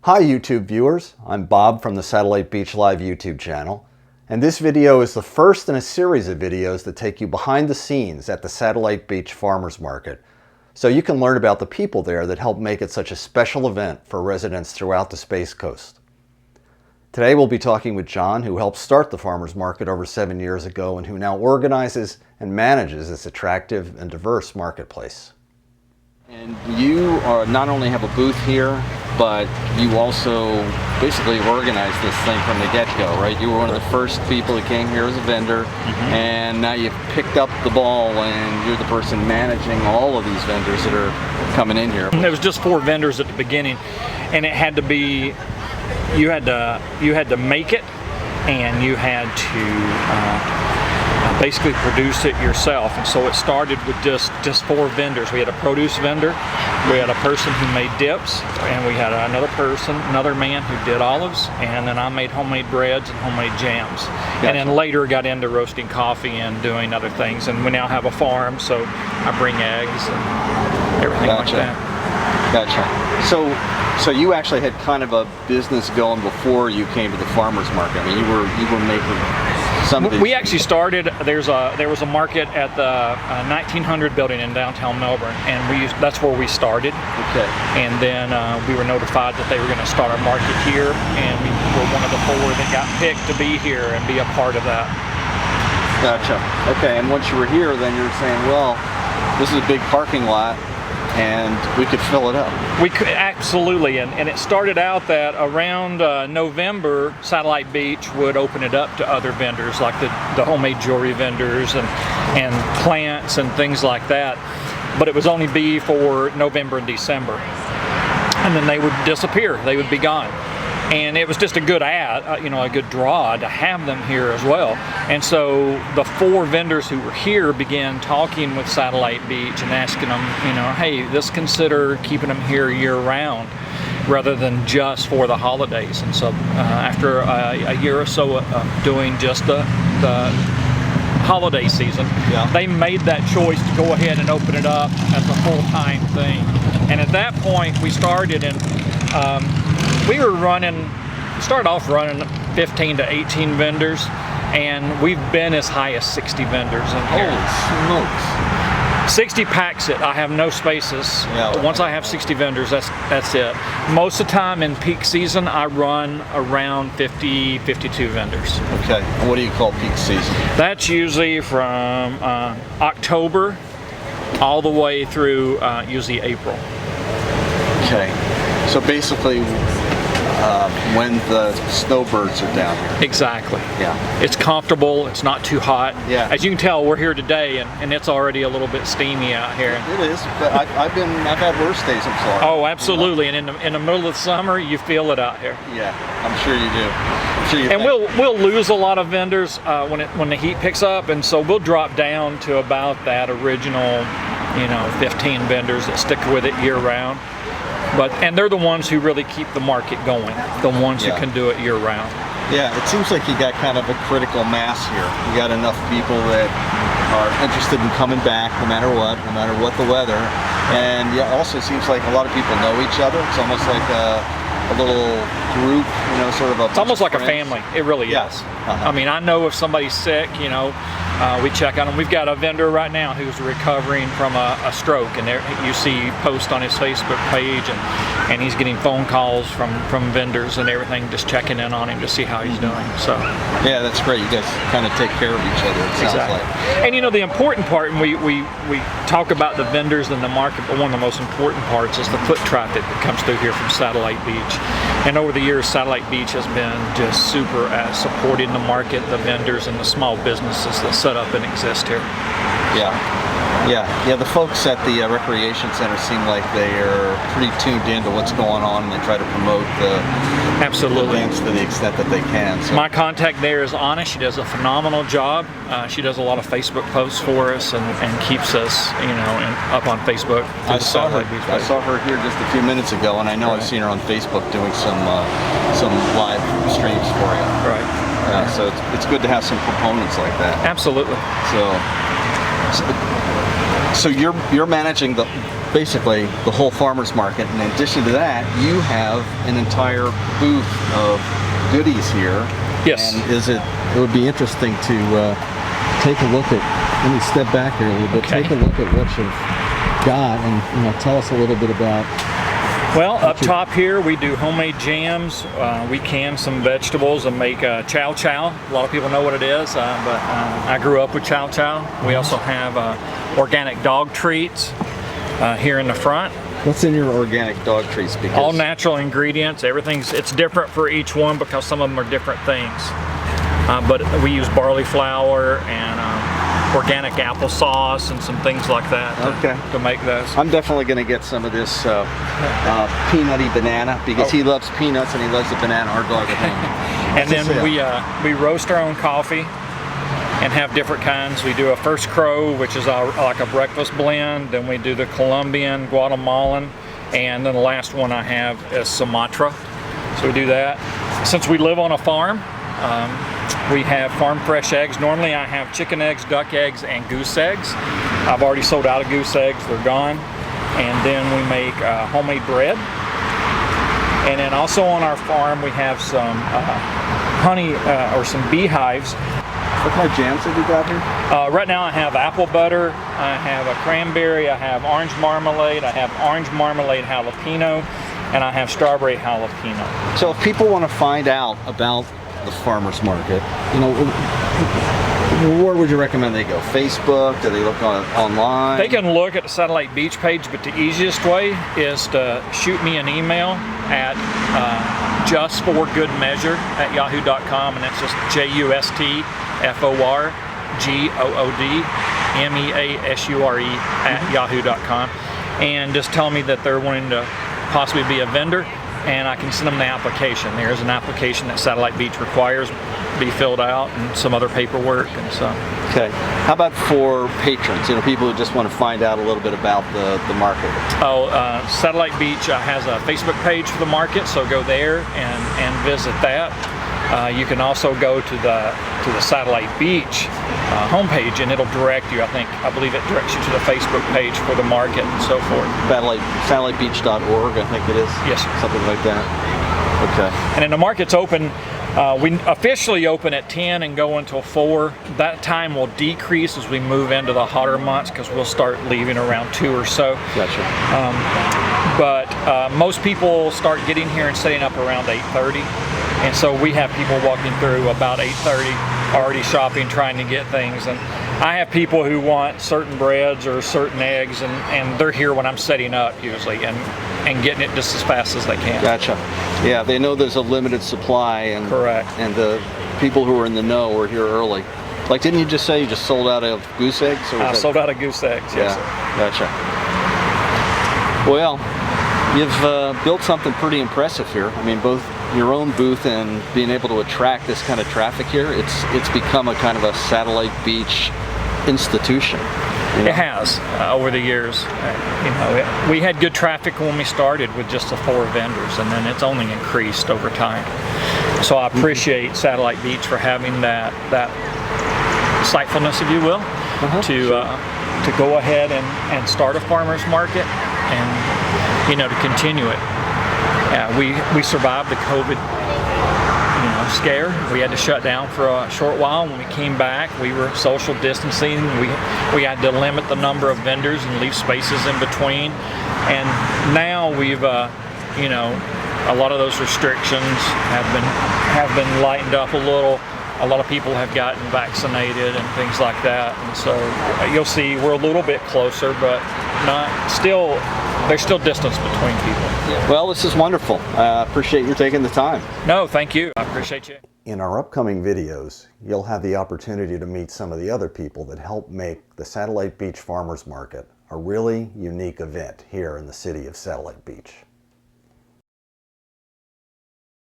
Hi YouTube viewers, I'm Bob from the Satellite Beach Live YouTube channel, and this video is the first in a series of videos that take you behind the scenes at the Satellite Beach Farmers Market, so you can learn about the people there that help make it such a special event for residents throughout the Space Coast. Today we'll be talking with John, who helped start the Farmers Market over 7 years ago and who now organizes and manages this attractive and diverse marketplace. And you not only have a booth here, but you also basically organized this thing from the get-go, right? You were one of the first people that came here as a vendor, and now you've picked up the ball and you're the person managing all of these vendors that are coming in here. There was just 4 vendors at the beginning, and it had to be, you had to make it, and you had to basically produce it yourself. And so it started with just 4 vendors. We had a produce vendor, we had a person who made dips, and we had another man who did olives, and then I made homemade breads and homemade jams. Gotcha. And then later got into roasting coffee and doing other things. And we now have a farm, so I bring eggs and everything like that. Gotcha. So you actually had kind of a business going before you came to the farmers market. I mean, you were making some of these. We actually started. There was a market at the 1900 building in downtown Melbourne, and that's where we started. Okay. And then we were notified that they were going to start a market here, and we were one of the 4 that got picked to be here and be a part of that. Gotcha. Okay. And once you were here, then you were saying, well, this is a big parking lot, and we could fill it up. We could, absolutely, and it started out that around November, Satellite Beach would open it up to other vendors, like the homemade jewelry vendors and plants and things like that. But it was only be for November and December, and then they would disappear. They would be gone. And it was just a good a good draw to have them here as well. And so the 4 vendors who were here began talking with Satellite Beach and asking them, hey, let's consider keeping them here year-round rather than just for the holidays. And so after a year or so of doing just the holiday season, they made that choice to go ahead and open it up as a full-time thing. And at that point, we started and we started off running 15 to 18 vendors, and we've been as high as 60 vendors in here. Holy smokes. 60 packs it. I have no spaces. Yeah. Once I have 60 vendors, that's it. Most of the time in peak season, I run around 50, 52 vendors. Okay. And what do you call peak season? That's usually from October all the way through usually April. Okay. So basically, when the snowbirds are down here. Exactly. Yeah. It's comfortable. It's not too hot. Yeah. As you can tell, we're here today, and it's already a little bit steamy out here. It is, but I've had worse days. I'm sorry. Oh, absolutely. And in the middle of the summer, you feel it out here. Yeah, I'm sure you do. And we'll lose a lot of vendors when the heat picks up, and so we'll drop down to about that original, 15 vendors that stick with it year round. And they're the ones who really keep the market going, the ones who can do it year round. Yeah, it seems like you got kind of a critical mass here. You got enough people that are interested in coming back no matter what the weather. And yeah, also seems like a lot of people know each other. It's almost like a little group, sort of a. It's almost like a family. It really is. Uh-huh. I mean, I know if somebody's sick, we check on them. We've got a vendor right now who's recovering from a stroke, and you see posts on his Facebook page, and he's getting phone calls from vendors and everything, just checking in on him to see how he's doing. So yeah, that's great. You guys kind of take care of each other. It sounds like. And the important part, and we talk about the vendors and the market, but one of the most important parts is the foot traffic that comes through here from Satellite Beach. And over the years, Satellite Beach has been just super at supporting the market, the vendors, and the small businesses that set up and exist here. Yeah. The folks at the recreation center seem like they are pretty tuned into what's going on, and they try to promote the events to the extent that they can. So. My contact there is Anna. She does a phenomenal job. She does a lot of Facebook posts for us and keeps us, up on Facebook. I saw her here just a few minutes ago, and I know I've seen her on Facebook doing some live streams for you. Right. So it's good to have some proponents like that. Absolutely. So you're managing basically the whole farmer's market. And in addition to that, you have an entire booth of goodies here. Yes. And it would be interesting to take a look at, let me step back here a little bit, Okay. take a look at what you've got and tell us a little bit about. Well, up top here we do homemade jams. We can some vegetables and make chow chow. A lot of people know what it is, but I grew up with chow chow. We also have organic dog treats here in the front. What's in your organic dog treats? Because All natural ingredients. It's different for each one because some of them are different things. But we use barley flour and organic applesauce and some things like that to make those. I'm definitely going to get some of this peanutty banana because he loves peanuts and he loves the banana. Our dog at home. And then we roast our own coffee and have different kinds. We do a First Crow, which is like a breakfast blend. Then we do the Colombian, Guatemalan, and then the last one I have is Sumatra. So we do that. Since we live on a farm, we have farm fresh eggs. Normally I have chicken eggs, duck eggs, and goose eggs. I've already sold out of goose eggs, they're gone. And then we make homemade bread. And then also on our farm we have some honey or some beehives. What kind of jams have you got here? Right now I have apple butter, I have a cranberry, I have orange marmalade, I have orange marmalade jalapeno, and I have strawberry jalapeno. So if people want to find out about the farmer's market, where would you recommend they go? Facebook? Do they look online? They can look at the Satellite Beach page, but the easiest way is to shoot me an email at justforgoodmeasure@yahoo.com, and that's just justforgoodmeasure@yahoo.com, and just tell me that they're wanting to possibly be a vendor, and I can send them the application. There's an application that Satellite Beach requires be filled out and some other paperwork and so. Okay. How about for patrons? People who just want to find out a little bit about the market. Satellite Beach has a Facebook page for the market, so go there and visit that. You can also go to the Satellite Beach homepage, and it'll direct you. I believe it directs you to the Facebook page for the market and so forth. Satellitebeach.org, I think it is. Yes, sir. Something like that. Okay. And then the market's open. We officially open at 10 and go until 4. That time will decrease as we move into the hotter months because we'll start leaving around 2 or so. Gotcha. But most people start getting here and setting up around 8:30. And so we have people walking through about 8:30 already shopping, trying to get things. And I have people who want certain breads or certain eggs, and they're here when I'm setting up usually and getting it just as fast as they can. Gotcha. Yeah, they know there's a limited supply, and correct. And the people who are in the know are here early. Like, didn't you just say you just sold out of goose eggs? Or I sold out of goose eggs. Yeah, yes, sir. Gotcha. Well, you've built something pretty impressive here. I mean, both your own booth and being able to attract this kind of traffic here. It's become a kind of a Satellite Beach institution. It has over the years. We had good traffic when we started with just the 4 vendors, and then it's only increased over time. So I appreciate Satellite Beach for having that insightfulness, if you will, to go ahead and start a farmer's market and to continue it. We survived the COVID scare. We had to shut down for a short while. When we came back, we were social distancing. We had to limit the number of vendors and leave spaces in between. And now we've, a lot of those restrictions have been lightened up a little. A lot of people have gotten vaccinated and things like that. And so you'll see we're a little bit closer, but there's still distance between people. Well, this is wonderful. I appreciate you taking the time. No, thank you. I appreciate you. In our upcoming videos, you'll have the opportunity to meet some of the other people that help make the Satellite Beach Farmers Market a really unique event here in the city of Satellite Beach.